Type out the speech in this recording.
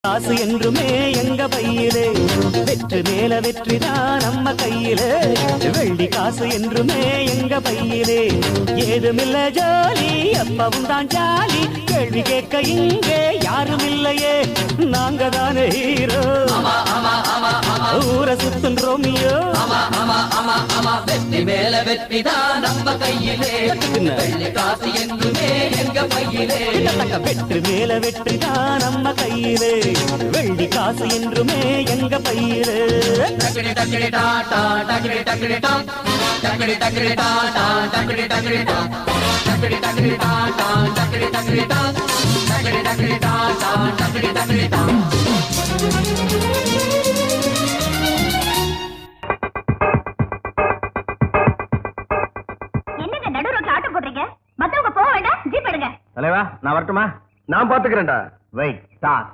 காசு என்றுமே எங்க பையிலே வெற்றி மேல வெற்றிதான் நம்ம கையிலே வெள்ளி காசு என்றுமே எங்க பையிலே ஏதுமில்ல ஜாலி அப்பவும் தான் ஜாலி கேள்வி கேட்க இங்கே யாரும் இல்லையே நாங்க தானே ஹீரோ ஊரை சுத்தும் ரோமியோ வெற்றி மேல வெற்றிதான் நம்ம கையிலே வெள்ளி காசு என்றுமே எங்க பையிலே வெற்றி மேல வெற்றிதான் நம்ம கையிலே வெள்ளி காசு என்றுமே எங்க பையிலே டக்கடி டக்கடி டாடா டக்கடி டக்கடி டாம் டக்கடி டக்கடி டாடா டக்கடி டக்கடி டாம் டக்கடி டக்கடி டாடா டக்கடி டக்கடி டாம் டக்கடி டக்கடி டாடா டக்கடி டக்கடி டாம் என்னங்க நடு ரோட்ல ஆட்டோ போடுறீங்க மத்தவங்க போக வேண்டாம் ஜீப் எடுங்க தலைவா நான் வரட்டுமா நான் பாத்துக்கிறேன்டா வெயிட் ஸ்டார்ட்